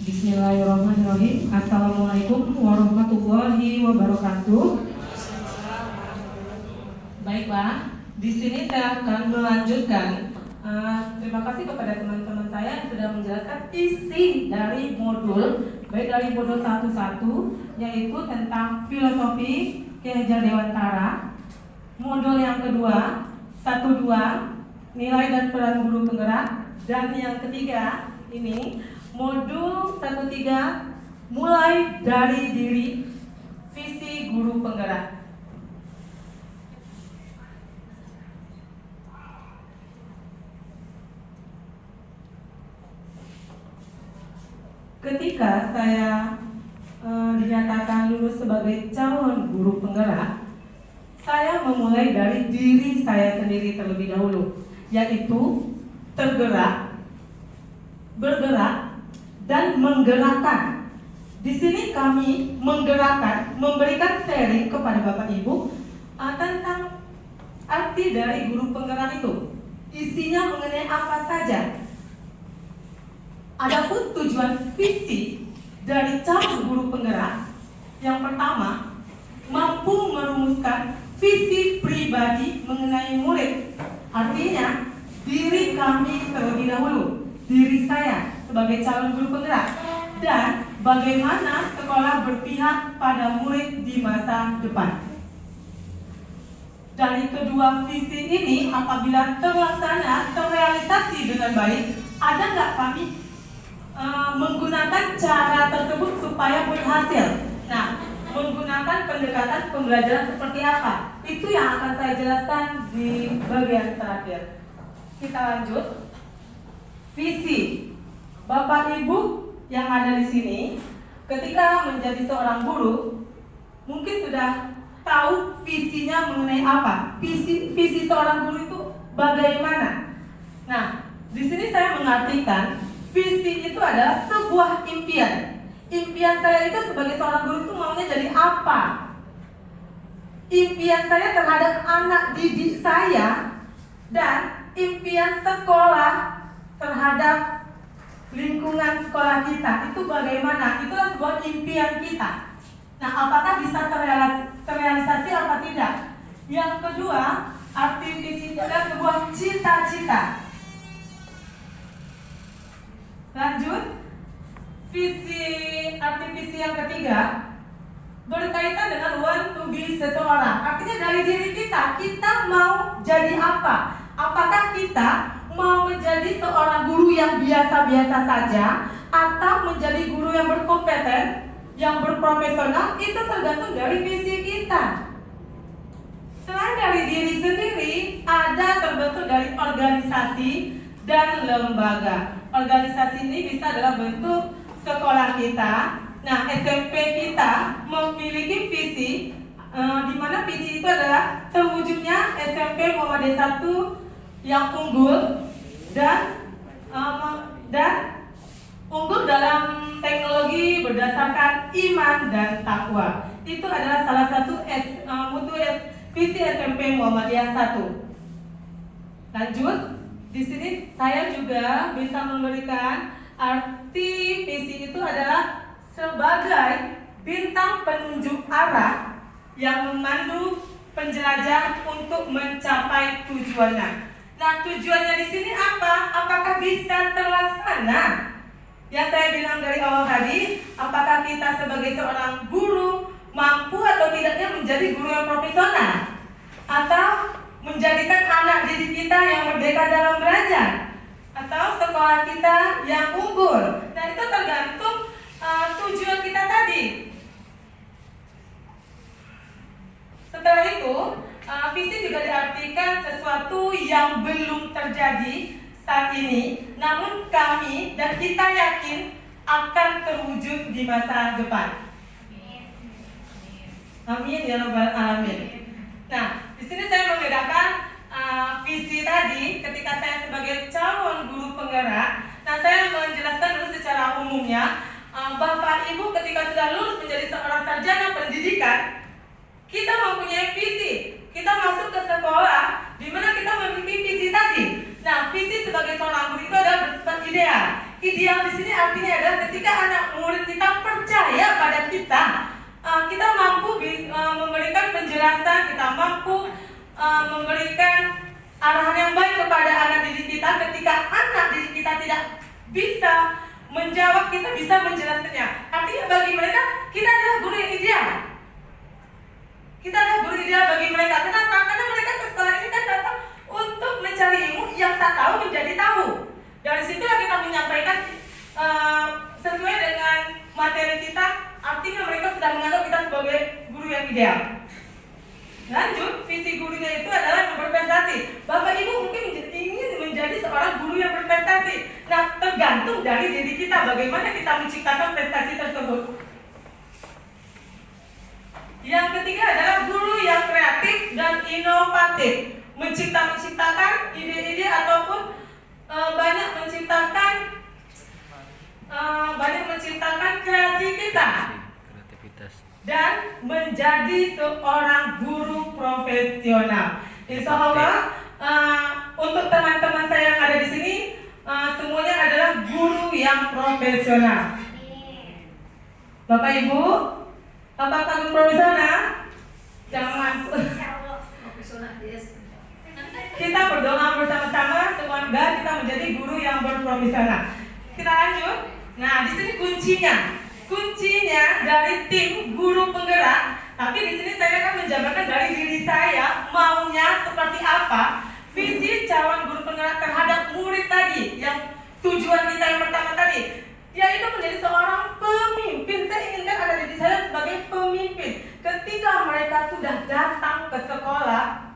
Bismillahirrahmanirrahim. Assalamualaikum warahmatullahi wabarakatuh. Baiklah, di sini saya akan melanjutkan. Terima kasih kepada teman-teman saya yang sudah menjelaskan isi dari modul, baik dari modul 11 yaitu tentang filosofi Ki Hajar Dewantara. Modul yang kedua 12 nilai dan peran guru penggerak, dan yang ketiga ini modul 13 mulai dari diri, visi guru penggerak. Ketika saya dinyatakan lulus sebagai calon guru penggerak, saya memulai dari diri saya sendiri terlebih dahulu, yaitu tergerak, bergerak, dan menggerakkan. Di sini kami menggerakkan, memberikan sharing kepada Bapak Ibu tentang arti dari guru penggerak itu. Isinya mengenai apa saja. Adapun tujuan visi dari calon guru penggerak, yang pertama, mampu merumuskan visi pribadi mengenai murid. Artinya, diri kami terlebih dahulu, diri saya sebagai calon guru penggerak, dan bagaimana sekolah berpihak pada murid di masa depan. Dari kedua visi ini, apabila terlaksana, terrealisasi dengan baik, ada nggak kami menggunakan cara tersebut supaya berhasil? Nah, menggunakan pendekatan pembelajaran seperti apa? Itu yang akan saya jelaskan di bagian terakhir. Kita lanjut. Visi. Bapak Ibu yang ada di sini, ketika menjadi seorang guru, mungkin sudah tahu visinya mengenai apa. Visi seorang guru itu bagaimana? Nah, di sini saya mengartikan visi itu adalah sebuah impian. Impian saya itu sebagai seorang guru itu maunya jadi apa? Impian saya terhadap anak didik saya dan impian sekolah terhadap lingkungan sekolah kita itu bagaimana? Itulah sebuah impian kita. Nah, apakah bisa terrealisasi apa tidak? Yang kedua, arti visi itu adalah sebuah cita-cita. Lanjut. Arti visi yang ketiga berkaitan dengan want to be seseorang. Artinya dari diri kita mau jadi apa? Apakah kita mau menjadi seorang guru yang biasa-biasa saja, atau menjadi guru yang berkompeten, yang berprofesional? Itu tergantung dari visi kita. Selain dari diri sendiri, ada terbentuk dari organisasi dan lembaga. Organisasi ini bisa dalam bentuk sekolah kita. Nah, SMP kita memiliki visi, di mana visi itu adalah terwujudnya SMP Muhammadiyah 1 yang unggul dan unggul dalam teknologi berdasarkan iman dan takwa. Itu adalah salah satu mutu visi SMP Muhammadiyah 1. Lanjut, di sini saya juga bisa memberikan arti visi itu adalah sebagai bintang penunjuk arah yang memandu penjelajah untuk mencapai tujuannya. Nah, tujuannya di sini apa? Apakah bisa terlaksana? Yang saya bilang dari awal tadi, apakah kita sebagai seorang guru mampu atau tidaknya menjadi guru yang profesional, atau menjadikan anak didik kita yang merdeka dalam belajar, atau sekolah kita yang unggul. Nah, itu tergantung tujuan kita tadi. Setelah itu, visi juga diartikan sesuatu yang belum terjadi saat ini, namun kami dan kita yakin akan terwujud di masa depan. Amin ya rabbal alamin. Nah, di sini saya membedakan visi tadi ketika saya sebagai calon guru penggerak. Nah, saya menjelaskan dulu secara umumnya. Bapak Ibu ketika sudah lulus menjadi seorang sarjana pendidikan, kita mempunyai visi. Kita masuk ke sekolah di mana kita memiliki visi tadi. Nah, visi sebagai seorang guru itu adalah bersifat ideal. Ideal di sini artinya adalah ketika anak murid kita percaya pada kita, kita mampu memberikan penjelasan, kita mampu memberikan arahan yang baik kepada anak didik kita. Ketika anak didik kita tidak bisa menjawab, kita bisa menjelaskannya. Artinya bagi mereka, kita adalah guru yang ideal. Kita adalah guru ideal bagi mereka. Kenapa? Karena mereka ke sekolah ini kan datang untuk mencari ilmu, yang tak tahu menjadi tahu. Dari situlah kita menyampaikan sesuai dengan materi kita. Artinya mereka sudah menganggap kita sebagai guru yang ideal. Lanjut, visi gurunya itu adalah berprestasi. Bapak Ibu mungkin ingin menjadi seorang guru yang berprestasi. Nah, tergantung dari diri kita bagaimana kita menciptakan prestasi tersebut. Yang ketiga adalah guru yang kreatif dan inovatif, menciptakan ide-ide ataupun banyak menciptakan kreasi kita dan menjadi seorang guru profesional. Insya Allah untuk teman-teman saya yang ada di sini semuanya adalah guru yang profesional. Bapak Ibu, apakah guru profesional? Jangan. Kita berdoa bersama-sama semoga kita menjadi guru yang berprofesional. Kita lanjut. Nah, di sini kuncinya dari tim guru penggerak. Tapi di sini saya akan menjabarkan dari diri saya maunya seperti apa, visi calon guru penggerak terhadap murid tadi, yang tujuan kita yang pertama tadi, yaitu menjadi seorang pemimpin. Saya inginkan ada diri saya sebagai pemimpin. Ketika mereka sudah datang ke sekolah,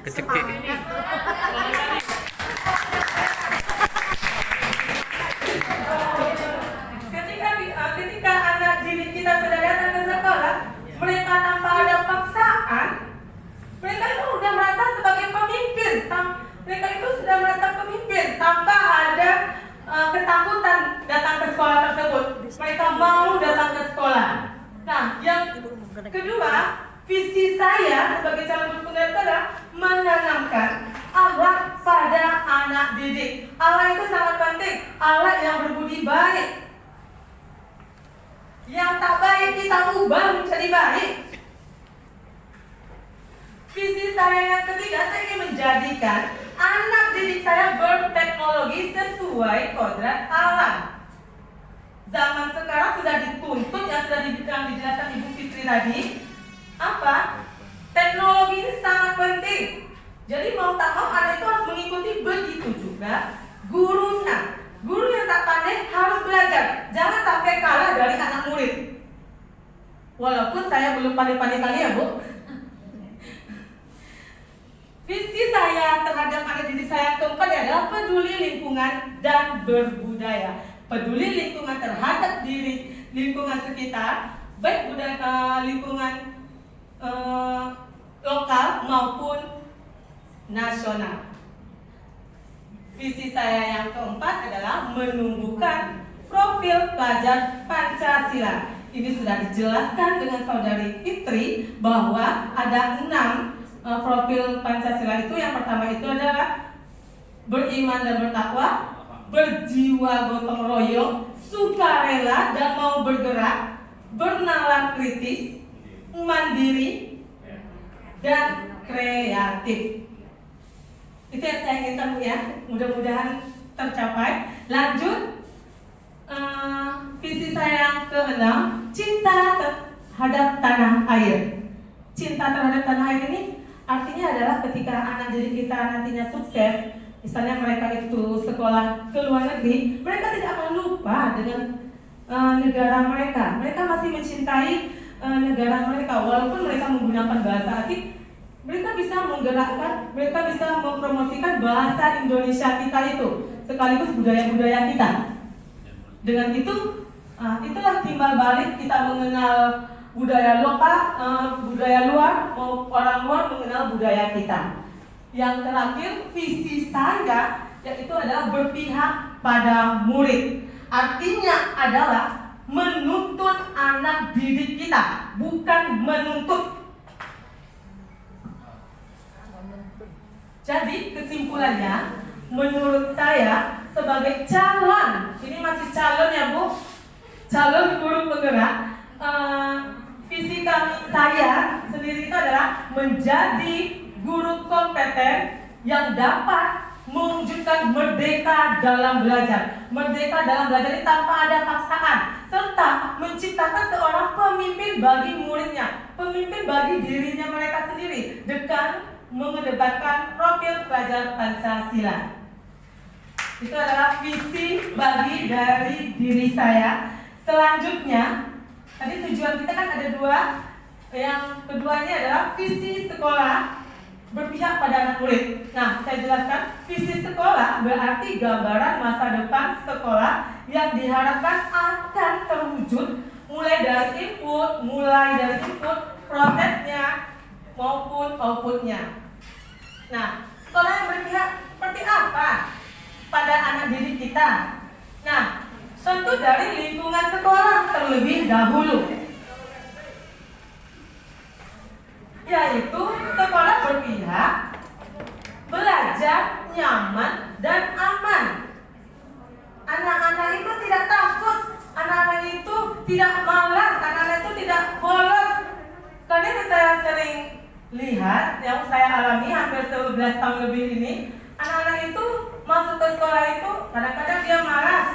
kecekik. Ketika anak didik kita sudah datang ke sekolah, mereka tanpa ada paksaan, mereka itu sudah merasa sebagai pemimpin. Mereka itu sudah merasa pemimpin tanpa ada ketakutan datang ke sekolah tersebut. Mereka mau datang ke sekolah. Nah, yang kedua, visi saya sebagai calon guru penggerak adalah menanamkan akhlak pada anak didik. Akhlak itu sangat penting. Akhlak yang berbudi baik. Yang tak baik kita ubah menjadi baik. Visi saya yang ketiga, saya ingin menjadikan anak didik saya berteknologi sesuai kodrat alam. Zaman sekarang sudah dituntut, yang sudah dijelaskan Ibu Fitri tadi, apa? Teknologi ini sangat penting. Jadi mau tak mau anak itu harus mengikuti, begitu juga gurunya. Guru yang tak pandai harus belajar. Jangan sampai kalah dari anak murid. Walaupun saya belum pandai-pandai kali ya, Bu. Visi saya terhadap anak didik saya keempat adalah peduli lingkungan dan berbudaya. Peduli lingkungan terhadap diri, lingkungan sekitar, baik budaya lingkungan lokal maupun nasional. Visi saya yang keempat adalah menumbuhkan profil pelajar Pancasila. Ini sudah dijelaskan dengan Saudari Fitri bahwa ada 6 profil Pancasila itu. Yang pertama itu adalah beriman dan bertakwa, berjiwa gotong royong, sukarela dan mau bergerak, bernalar kritis, mandiri, dan kreatif. Itu yang saya inginkan, Bu, ya. Mudah-mudahan tercapai. Lanjut, visi saya yang ke-6, cinta terhadap tanah air. Cinta terhadap tanah air ini artinya adalah ketika anak didik kita nantinya sukses, misalnya mereka itu sekolah ke luar negeri, mereka tidak akan lupa dengan negara mereka. Mereka masih mencintai negara mereka, walaupun mereka menggunakan bahasa asing. Mereka bisa menggerakkan, mereka bisa mempromosikan bahasa Indonesia kita itu, sekaligus budaya-budaya kita. Dengan itu, itulah timbal balik kita mengenal budaya lokal, budaya luar, orang luar mengenal budaya kita. Yang terakhir, visi saya yaitu adalah berpihak pada murid. Artinya adalah menuntun anak didik kita, bukan menuntut. Jadi kesimpulannya, menurut saya sebagai calon, ini masih calon ya Bu, calon guru penggerak, visi saya sendiri itu adalah menjadi guru kompeten yang dapat mewujudkan merdeka dalam belajar. Merdeka dalam belajar ini tanpa ada paksaan, serta menciptakan seorang pemimpin bagi muridnya, pemimpin bagi dirinya mereka sendiri dengan mengedepankan profil pelajar Pancasila. Itu adalah visi bagi dari diri saya. Selanjutnya, tadi tujuan kita kan ada dua. Yang keduanya adalah visi sekolah berpihak pada anak murid. Nah, saya jelaskan, visi sekolah berarti gambaran masa depan sekolah yang diharapkan akan terwujud mulai dari input, prosesnya maupun outputnya. Nah, sekolah yang berpihak seperti apa pada anak didik kita? Nah, tentu dari lingkungan sekolah terlebih dahulu, yaitu sekolah berpihak, belajar nyaman dan aman. Anak-anak itu tidak takut, anak-anak itu tidak malas, anak-anak itu tidak bolos. Karena yang saya sering lihat, yang saya alami hampir 11 tahun lebih ini, anak-anak itu masuk ke sekolah itu kadang-kadang dia malas,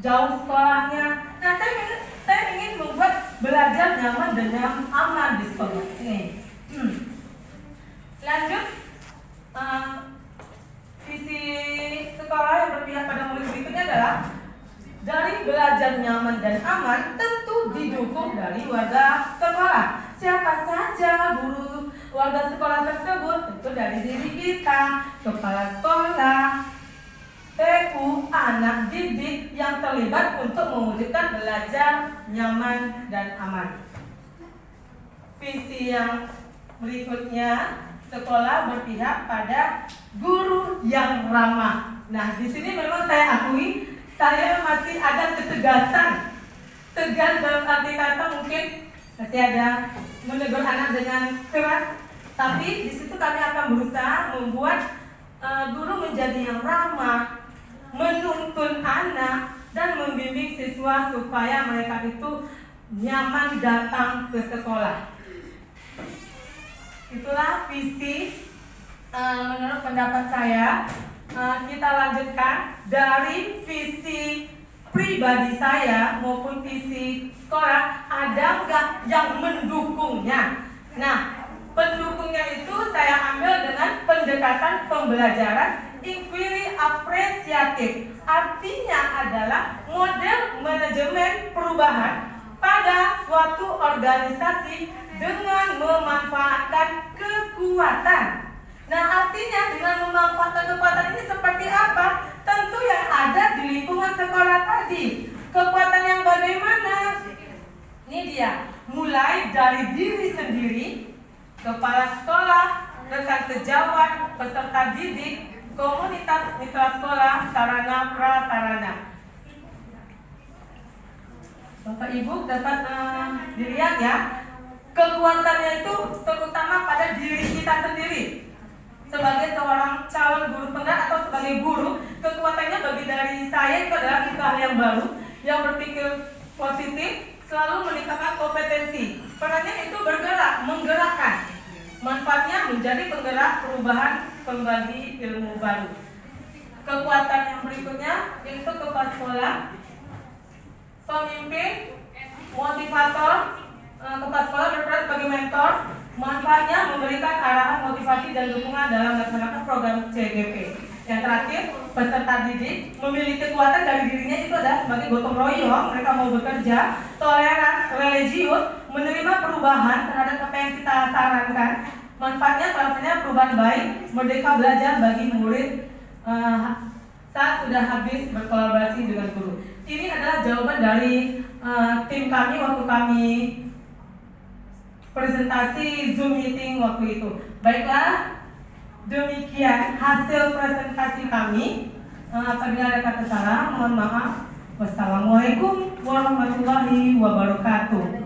jauh sekolahnya. Nah, saya ingin membuat belajar nyaman dan aman di sekolah ini. Lanjut, visi sekolah yang berpihak pada murid berikutnya adalah dari belajar nyaman dan aman tentu didukung dari warga sekolah. Siapa saja guru warga sekolah tersebut? Tentu dari diri kita, kepala sekolah, TU, anak didik yang terlibat untuk mewujudkan belajar nyaman dan aman. Visi yang berikutnya, sekolah berpihak pada guru yang ramah. Nah, di sini memang saya akui saya masih ada ketegasan. Tegas dalam arti kata mungkin masih ada menegur anak dengan keras, tapi di situ kami akan berusaha membuat guru menjadi yang ramah, menuntun anak dan membimbing siswa supaya mereka itu nyaman datang ke sekolah. Itulah visi menurut pendapat saya. Kita lanjutkan dari visi pribadi saya maupun visi sekolah, ada nggak yang mendukungnya? Nah, pendukungnya itu saya ambil dengan pendekatan pembelajaran inquiry apresiatif. Artinya adalah model manajemen perubahan pada suatu organisasi dengan memanfaatkan kekuatan. Nah, artinya dengan memanfaatkan kekuatan ini seperti apa? Tentu yang ada di lingkungan sekolah tadi. Kekuatan yang bagaimana? Ini dia, mulai dari diri sendiri, kepala sekolah, rekan sejawat, peserta didik, komunitas mitra sekolah, sarana prasarana. Bapak Ibu dapat dilihat ya, kekuatannya itu terutama pada diri kita sendiri. Sebagai seorang calon guru penggerak atau sebagai guru, kekuatannya bagi dari saya itu adalah kita hal yang baru, yang berpikir positif, selalu meningkatkan kompetensi. Perannya itu bergerak, menggerakkan. Manfaatnya menjadi penggerak perubahan, pembagi ilmu baru. Kekuatan yang berikutnya itu kepala sekolah, pemimpin, motivator. Kepala sekolah berperan sebagai mentor. Manfaatnya memberikan arahan, motivasi dan dukungan dalam melaksanakan program CGP. Yang terakhir, peserta didik memiliki kekuatan dari dirinya itu adalah sebagai gotong royong. Mereka mau bekerja, toleran, religius, menerima perubahan terhadap apa yang kita sarankan. Manfaatnya terlaksananya perubahan baik, merdeka belajar bagi murid saat sudah habis berkolaborasi dengan guru. Ini adalah jawaban dari tim kami waktu kami presentasi Zoom meeting waktu itu. Baiklah, demikian hasil presentasi kami. Apabila ada kata salah, mohon maaf. Wassalamualaikum warahmatullahi wabarakatuh.